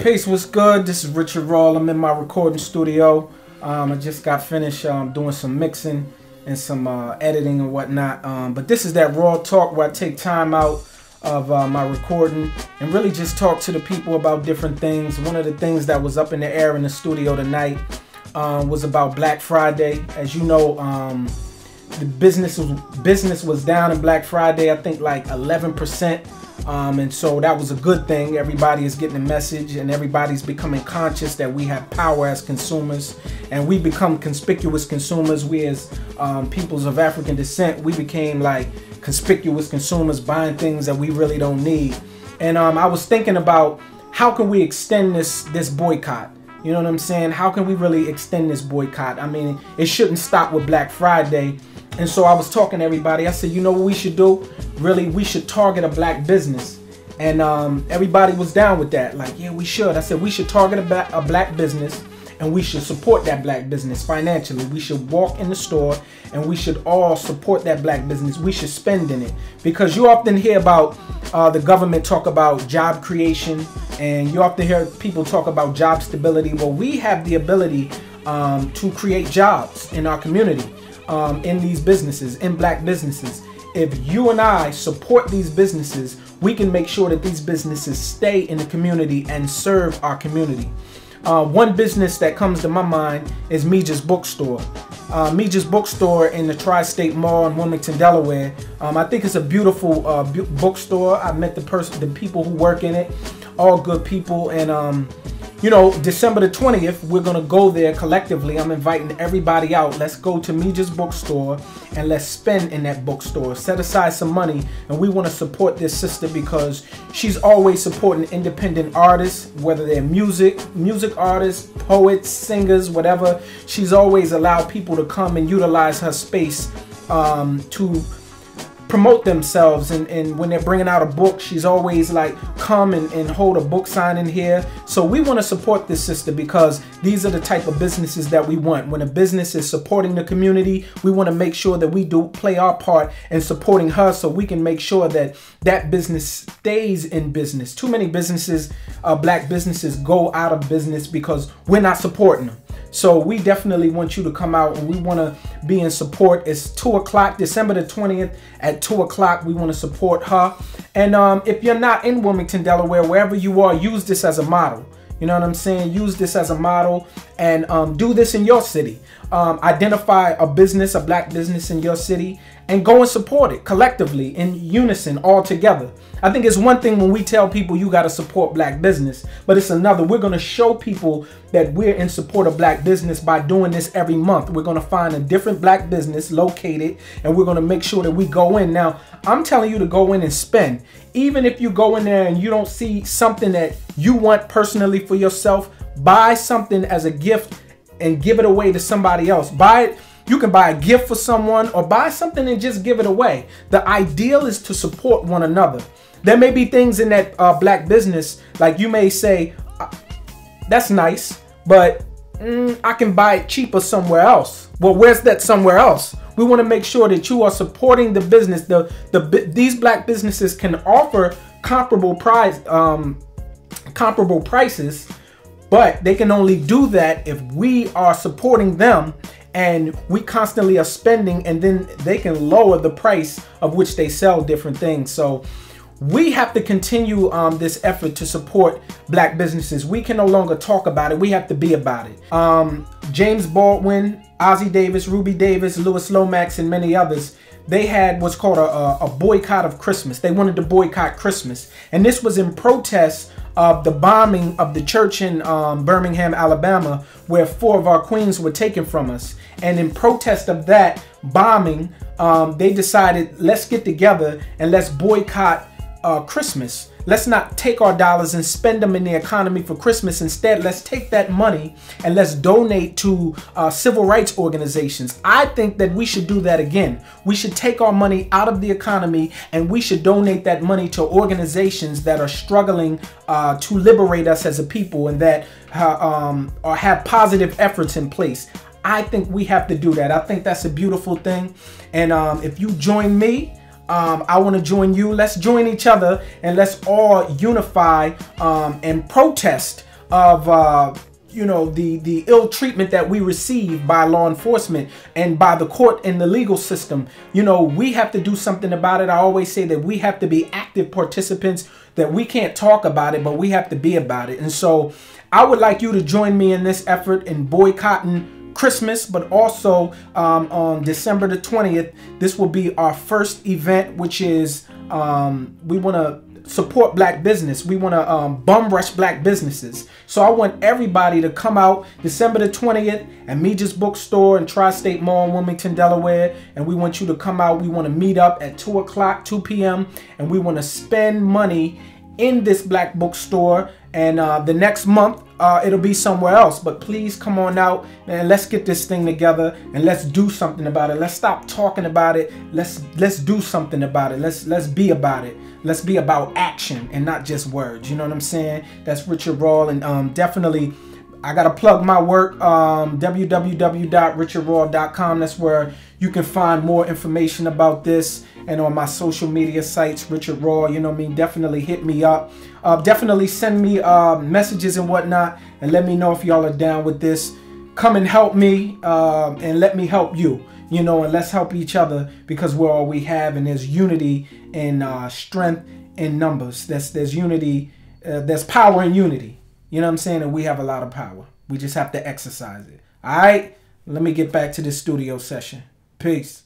Peace, what's good? This is Richard Rawl. I'm in my recording studio. I just got finished doing some mixing and some editing and whatnot. But this is that raw talk where I take time out of my recording and really just talk to the people about different things. One of the things that was up in the air in the studio tonight was about Black Friday. As you know, the business was down in Black Friday, I think like 11%. And so that was a good thing. Everybody is getting a message and everybody's becoming conscious that we have power as consumers, and we become conspicuous consumers. We as peoples of African descent, we became like conspicuous consumers, buying things that we really don't need. And I was thinking about how can we extend this boycott? You know what I'm saying? How can we really extend this boycott? I mean, it shouldn't stop with Black Friday. And so I was talking to everybody. I said, you know what we should do? Really, we should target a black business. And everybody was down with that. Like, yeah, we should. I said, we should target a black business, and we should support that black business financially. We should walk in the store and we should all support that black business. We should spend in it, because you often hear about the government talk about job creation, and you often hear people talk about job stability. Well, we have the ability to create jobs in our community, in these businesses, in black businesses. If you and I support these businesses, we can make sure that these businesses stay in the community and serve our community. One business that comes to my mind is Mija's Bookstore. Mija's Bookstore in the Tri-State Mall in Wilmington, Delaware. I think it's a beautiful bookstore. I met the people who work in it, all good people. And you know, December the 20th, we're gonna go there collectively. I'm inviting everybody out. Let's go to Mija's Bookstore and let's spend in that bookstore. Set aside some money, and we want to support this sister because she's always supporting independent artists, whether they're music artists, poets, singers, whatever. She's always allowed people to come and utilize her space to promote themselves, and when they're bringing out a book, she's always like, come and hold a book sign in here. So we want to support this sister because these are the type of businesses that we want. When a business is supporting the community, we want to make sure that we do play our part in supporting her, so we can make sure that that business stays in business. Too many businesses, black businesses, go out of business because we're not supporting them. So we definitely want you to come out, and we want to be in support. It's 2 o'clock, December the 20th at 2 o'clock. We want to support her. And if you're not in Wilmington, Delaware, wherever you are, use this as a model. You know what I'm saying? Use this as a model and do this in your city. Identify a business, a black business in your city, and go and support it collectively, in unison, all together. I think it's one thing when we tell people you got to support black business, but it's another. We're going to show people that we're in support of black business by doing this every month. We're going to find a different black business located, and we're going to make sure that we go in. Now, I'm telling you to go in and spend. Even if you go in there and you don't see something that you want personally for yourself, buy something as a gift and give it away to somebody else. Buy it. You can buy a gift for someone or buy something and just give it away. The ideal is to support one another. There may be things in that black business, like you may say, that's nice, but I can buy it cheaper somewhere else. Well, where's that somewhere else? We want to make sure that you are supporting the business. These black businesses can offer comparable prices, but they can only do that if we are supporting them, and we constantly are spending, and then they can lower the price of which they sell different things. So we have to continue this effort to support black businesses. We can no longer talk about it. We have to be about it. James Baldwin, Ozzie Davis, Ruby Davis, Louis Lomax, and many others, they had what's called a boycott of Christmas. They wanted to boycott Christmas. And this was in protest of the bombing of the church in Birmingham, Alabama, where 4 of our queens were taken from us. And in protest of that bombing, they decided, let's get together and let's boycott Christmas. Let's not take our dollars and spend them in the economy for Christmas. Instead, let's take that money and let's donate to civil rights organizations. I think that we should do that again. We should take our money out of the economy and we should donate that money to organizations that are struggling to liberate us as a people, and that have positive efforts in place. I think we have to do that. I think that's a beautiful thing. And if you join me, I want to join you. Let's join each other and let's all unify and protest of you know, the ill treatment that we receive by law enforcement and by the court and the legal system. You know, we have to do something about it. I always say that we have to be active participants, that we can't talk about it, but we have to be about it. And so I would like you to join me in this effort in boycotting Christmas, but also on December the 20th, this will be our first event, which is we want to support black business. We want to bum rush black businesses. So I want everybody to come out December the 20th at Meej's Bookstore in Tri-State Mall in Wilmington, Delaware. And we want you to come out. We want to meet up at 2 o'clock, 2 p.m. And we want to spend money in this black bookstore. And the next month, it'll be somewhere else. But please come on out and let's get this thing together and let's do something about it. Let's stop talking about it. Let's do something about it. Let's be about it. Let's be about action and not just words. You know what I'm saying? That's Richard Rawl. And definitely, I got to plug my work, www.richardrawl.com. That's where you can find more information about this. And on my social media sites, Richard Rawl, you know what I mean? Definitely hit me up. Definitely send me messages and whatnot. And let me know if y'all are down with this. Come and help me and let me help you. You know, and let's help each other because we're all we have. And there's unity and strength in numbers. There's unity. There's power in unity. You know what I'm saying? And we have a lot of power. We just have to exercise it. All right? Let me get back to this studio session. Peace.